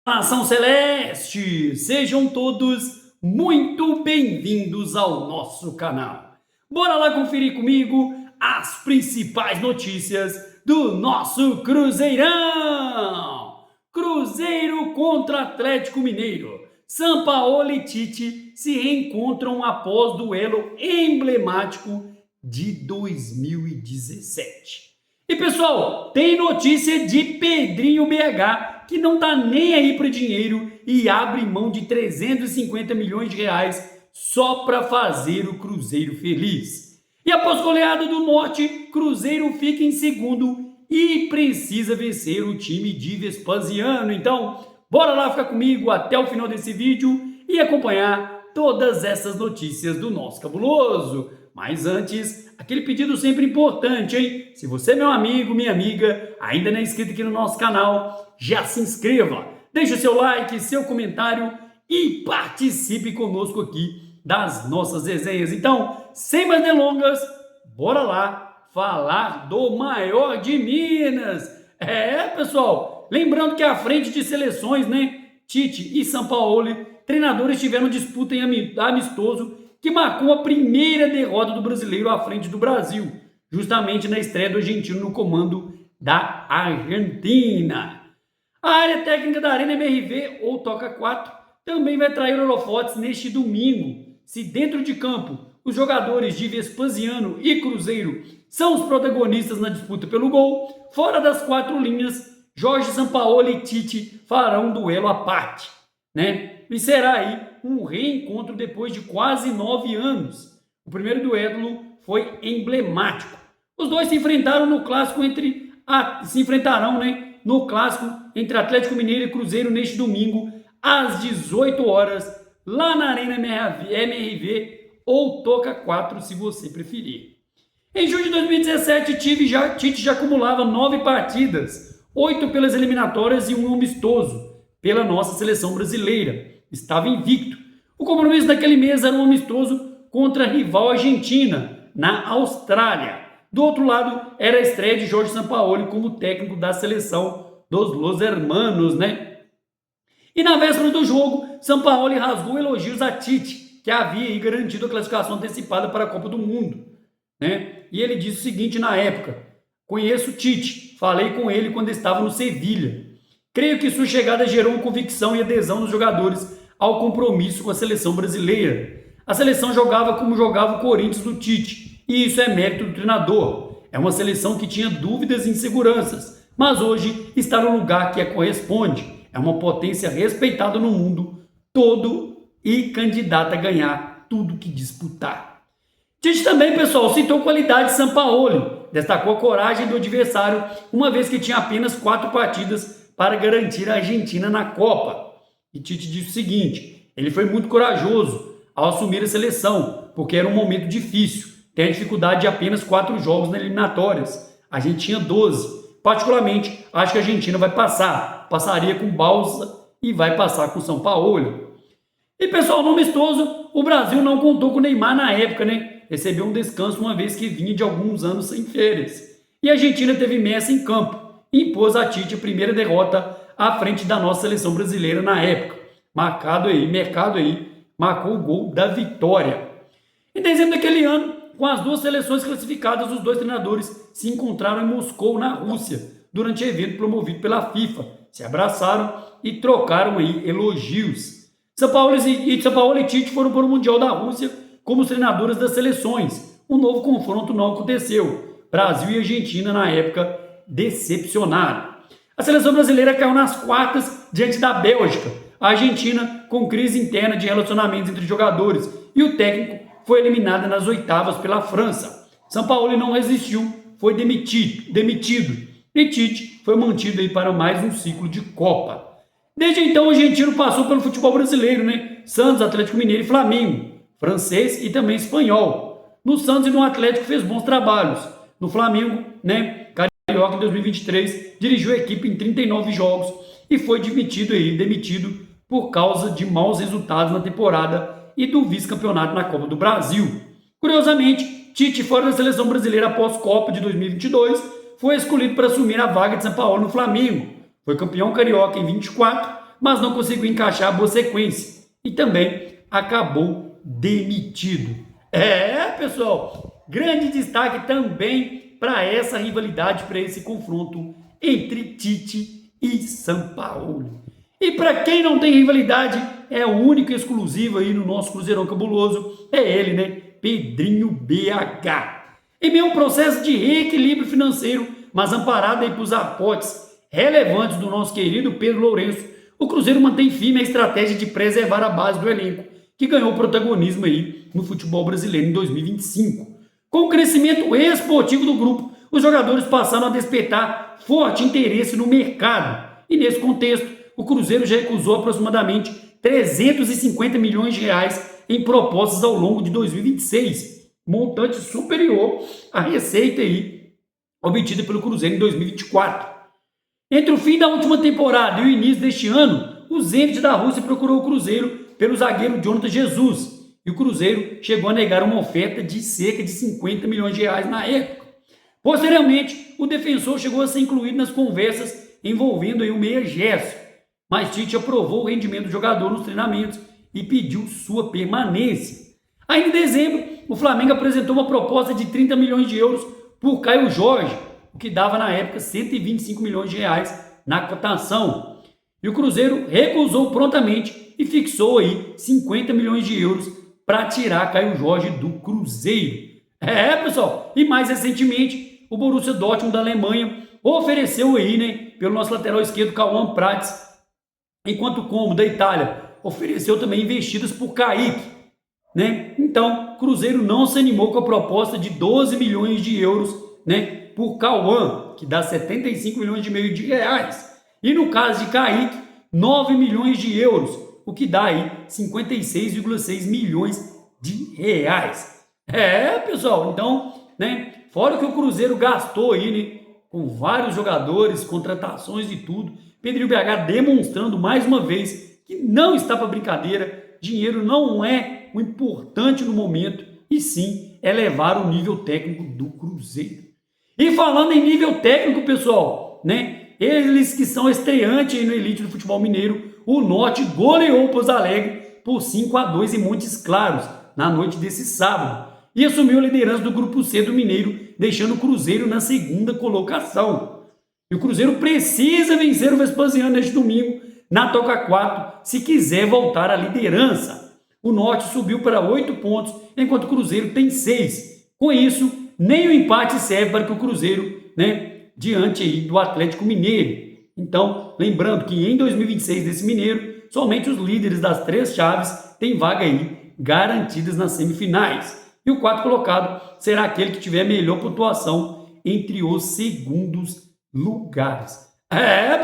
Nação Celeste, sejam todos muito bem-vindos ao nosso canal. Bora lá conferir comigo as principais notícias do nosso Cruzeirão. Cruzeiro contra Atlético Mineiro. Sampaoli e Tite se reencontram após duelo emblemático de 2017. E pessoal, tem notícia de Pedrinho BH, que não tá nem aí para dinheiro e abre mão de 350 milhões de reais só para fazer o Cruzeiro feliz. E após goleada do Norte, Cruzeiro fica em segundo e precisa vencer o time de Vespasiano. Então, bora lá ficar comigo até o final desse vídeo e acompanhar todas essas notícias do nosso cabuloso. Mas antes, aquele pedido sempre importante, hein? Se você, meu amigo, minha amiga, ainda não é inscrito aqui no nosso canal, já se inscreva, deixe o seu like, seu comentário e participe conosco aqui das nossas resenhas. Então, sem mais delongas, bora lá falar do maior de Minas. Pessoal, lembrando que à frente de seleções, né, Tite e Sampaoli, treinadores tiveram disputa em amistoso que marcou a primeira derrota do brasileiro à frente do Brasil, justamente na estreia do argentino no comando da Argentina. A área técnica da Arena MRV, ou Toca 4, também vai trair holofotes neste domingo. Se dentro de campo os jogadores de Vespasiano e Cruzeiro são os protagonistas na disputa pelo gol, fora das quatro linhas, Jorge Sampaoli e Tite farão um duelo à parte, né? E será aí um reencontro depois de quase 9 anos. O primeiro duelo foi emblemático. Os dois se enfrentaram no clássico no clássico entre Atlético Mineiro e Cruzeiro neste domingo às 18 horas, lá na Arena MRV ou Toca 4, se você preferir. Em junho de 2017, Tite já acumulava 9 partidas, 8 pelas eliminatórias e um amistoso pela nossa seleção brasileira. Estava invicto. O compromisso daquele mês era um amistoso contra a rival Argentina, na Austrália. Do outro lado, era a estreia de Jorge Sampaoli como técnico da seleção dos Los Hermanos, né? E na véspera do jogo, Sampaoli rasgou elogios a Tite, que havia garantido a classificação antecipada para a Copa do Mundo, né? E ele disse o seguinte na época: conheço Tite, falei com ele quando estava no Sevilha. Creio que sua chegada gerou convicção e adesão dos jogadores ao compromisso com a seleção brasileira. A seleção jogava como jogava o Corinthians do Tite, e isso é mérito do treinador. É uma seleção que tinha dúvidas e inseguranças, mas hoje está no lugar que a corresponde. É uma potência respeitada no mundo todo e candidata a ganhar tudo que disputar. Tite também, pessoal, citou a qualidade de Sampaoli, destacou a coragem do adversário, uma vez que tinha apenas 4 partidas para garantir a Argentina na Copa. E Tite disse o seguinte: ele foi muito corajoso ao assumir a seleção, porque era um momento difícil. Tem a dificuldade de apenas 4 jogos nas eliminatórias. A gente tinha 12. Particularmente, acho que a Argentina vai passar. Passaria com Balsa e vai passar com Sampaoli. E pessoal, no amistoso, o Brasil não contou com o Neymar na época, né? Recebeu um descanso uma vez que vinha de alguns anos sem férias. E a Argentina teve Messi em campo e impôs a Tite a primeira derrota à frente da nossa seleção brasileira na época. Marcou o gol da vitória. Em dezembro daquele ano, com as duas seleções classificadas, os dois treinadores se encontraram em Moscou, na Rússia, durante o evento promovido pela FIFA. Se abraçaram e trocaram aí elogios. Sampaoli e Tite foram para o Mundial da Rússia como os treinadores das seleções. Um novo confronto não aconteceu. Brasil e Argentina, na época, decepcionaram. A seleção brasileira caiu nas quartas diante da Bélgica. A Argentina, com crise interna de relacionamentos entre jogadores, e o técnico foi eliminada nas oitavas pela França. Sampaoli não resistiu, foi demitido. E Tite foi mantido aí para mais um ciclo de Copa. Desde então, o argentino passou pelo futebol brasileiro, né? Santos, Atlético Mineiro e Flamengo. Francês e também espanhol. No Santos e no Atlético fez bons trabalhos. No Flamengo, né? Carioca em 2023, dirigiu a equipe em 39 jogos e foi demitido por causa de maus resultados na temporada e do vice-campeonato na Copa do Brasil. Curiosamente, Tite, fora da seleção brasileira após Copa de 2022, foi escolhido para assumir a vaga de Sampaoli no Flamengo. Foi campeão carioca em 24, mas não conseguiu encaixar a boa sequência e também acabou demitido. Pessoal, grande destaque também para essa rivalidade, para esse confronto entre Tite e Sampaoli. E para quem não tem rivalidade, é o único exclusivo aí no nosso Cruzeirão Cabuloso, é ele, né? Pedrinho BH. Em meio a um processo de reequilíbrio financeiro, mas amparado aí pelos aportes relevantes do nosso querido Pedro Lourenço, o Cruzeiro mantém firme a estratégia de preservar a base do elenco, que ganhou protagonismo aí no futebol brasileiro em 2025. Com o crescimento esportivo do grupo, os jogadores passaram a despertar forte interesse no mercado. E nesse contexto, o Cruzeiro já recusou aproximadamente 350 milhões de reais em propostas ao longo de 2026, montante superior à receita aí obtida pelo Cruzeiro em 2024. Entre o fim da última temporada e o início deste ano, o Zenit da Rússia procurou o Cruzeiro pelo zagueiro Jonathan Jesus, e o Cruzeiro chegou a negar uma oferta de cerca de 50 milhões de reais na época. Posteriormente, o defensor chegou a ser incluído nas conversas envolvendo aí o meia Gerson, mas Tite aprovou o rendimento do jogador nos treinamentos e pediu sua permanência. Ainda em dezembro, o Flamengo apresentou uma proposta de 30 milhões de euros por Caio Jorge, o que dava na época 125 milhões de reais na cotação. E o Cruzeiro recusou prontamente e fixou aí 50 milhões de euros para tirar Caio Jorge do Cruzeiro. Pessoal, e mais recentemente, o Borussia Dortmund da Alemanha ofereceu aí, né, pelo nosso lateral esquerdo, Cauã Prats, enquanto o Como da Itália ofereceu também investidas por Kaique, né? Então, o Cruzeiro não se animou com a proposta de 12 milhões de euros, né, por Cauã, que dá 75 milhões e meio de reais. E no caso de Kaique, 9 milhões de euros, o que dá aí 56,6 milhões de reais. Pessoal, então, né, fora que o Cruzeiro gastou aí, né, com vários jogadores, contratações e tudo, Pedrinho BH demonstrando mais uma vez que não está para brincadeira, dinheiro não é o importante no momento, e sim elevar o nível técnico do Cruzeiro. E falando em nível técnico, pessoal, né, eles que são estreantes aí no elite do futebol mineiro, o Norte goleou o Pouso Alegre por 5-2 em Montes Claros, na noite desse sábado, e assumiu a liderança do grupo C do Mineiro, deixando o Cruzeiro na segunda colocação. E o Cruzeiro precisa vencer o Vespasiano neste domingo, na Toca 4, se quiser voltar à liderança. O Norte subiu para 8 pontos, enquanto o Cruzeiro tem 6. Com isso, nem o empate serve para que o Cruzeiro, né, diante aí do Atlético Mineiro. Então, lembrando que em 2026 desse Mineiro, somente os líderes das 3 chaves têm vaga aí garantidas nas semifinais. E o quarto colocado será aquele que tiver melhor pontuação entre os segundos lugares.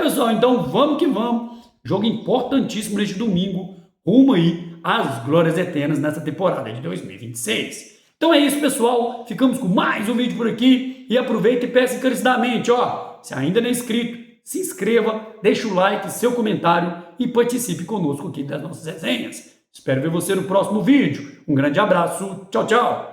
Pessoal, então vamos que vamos. Jogo importantíssimo neste domingo, rumo aí às glórias eternas nessa temporada de 2026. Então é isso, pessoal. Ficamos com mais um vídeo por aqui. E aproveita e peça encarecidamente, se ainda não é inscrito, se inscreva, deixa o like, seu comentário e participe conosco aqui das nossas resenhas. Espero ver você no próximo vídeo. Um grande abraço. Tchau, tchau.